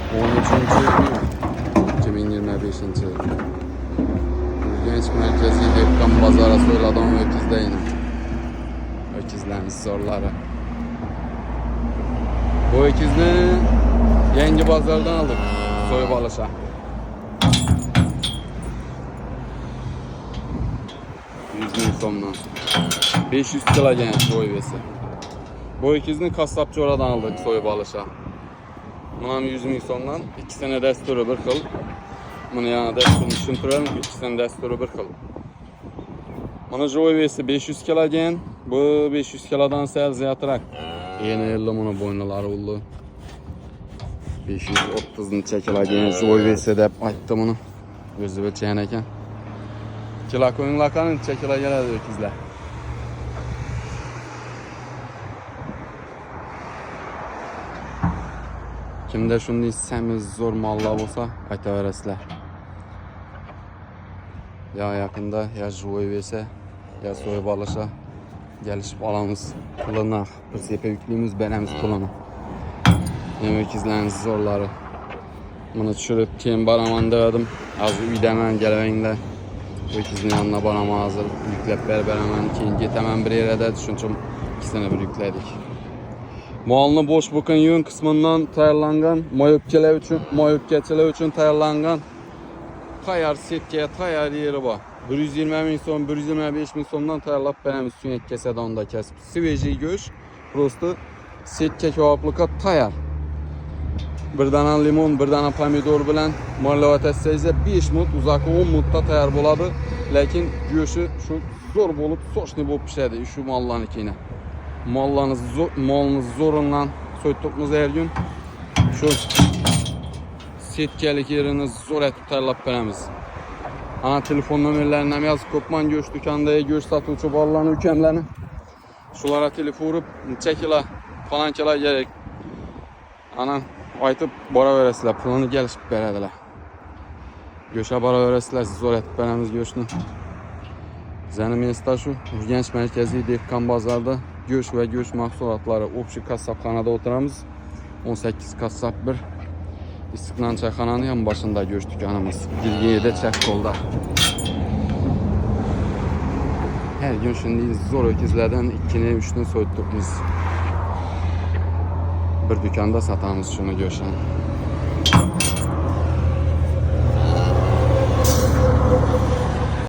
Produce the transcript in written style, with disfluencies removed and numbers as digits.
13-2025 yıl. Genç merkezi Dehqon bozori So'yladon Ökizda yine. Ökizlarning so'rlari. Bu ökizni yangi bozordan aldık. So'yib olishga. 100 ming so'mdan. 500 kilogram so'yib esa. Bu ökizni Qassobcho'radan aldık so'yib olishga. Bunam 100 ming so'mdan. İkisini dasturi bir xil. Buni yana dasturini tushuntiraymi? İkisini dasturi bir xil. Mana joyvesi 500 kilogram. Bu 500 kilodan sal ziyodroq. Yeni yilda mana bo'ynalari uldi. 530 necha kilogram joyvesi deb aytdi buni. O'zi bilgan ekan. Kilo ko'nglar qani necha kilo keladi o'kizlar? Kimda shunday samiz zo'r mollar bo'lsa, aytaverasizlar. Ya yaqinda ya joyvesi ya so'yib olishga gelişip olamiz. Pulini bir sepa yuklaymiz, beramiz pulini. Nima o'kizlarning zo'rlari. Buni tushirib keyin boraman dedim. Hozir uydaman, kelinglar. Ökizning yanına boraman hozir. Yuklab beraman, keyin ketaman bir yerda. Shuning uchun ikkisini bir yukladik. Molni bo'sh bo'lgan yun qismidan tayyorlangan, moyobkachilar uchun tayyorlangan tayyor setga tayyor yeri bor. 120 ming so'm, 125 ming so'mdan tayyorlab beramiz suyak kesadonda kesib. Svejiy go'sht, prosta setga keboblikka tayyor. Bir dana limon, bir dana pomidor bilan mollab tassangiz 5 minut, uzoqi 10 minutda tayyor bo'ladi. Lekin go'shti shu zo'r bo'lib, sochni bo'lib pishadi shu mollarnikini. Molni zo'rindan so'ytibmiz her gün. Şu setkalik yerini zo'r etib tayyorlab beramiz. Ana telefon nomerlarini ham yozib qo'yibman. Go'sht do'konidagi go'sht sotuvchi bolalarni, ukamlarni. Shularga telefon urib, necha kilo, falon kilo kerak. Ana aytib boraverasizlar, pulini kelishib beradilar. Go'shtga boraverasizlar, zo'r etib beramiz go'shtni. Bizning mesda shu, Urganch markaziy Dehqon bozorida go'sht va go'sht mahsulotlari общий kassabxonada o'tiramiz. 18 kassab 1. Istiqlal çayxonaning ham boshida go'sht do'konimiz. Dilgiyada Chakkolda. Her gün shunday zo'r o'kizlardan 2-3 ni so'yib turibmiz. Bir do'konda sotamiz shuni go'shtni.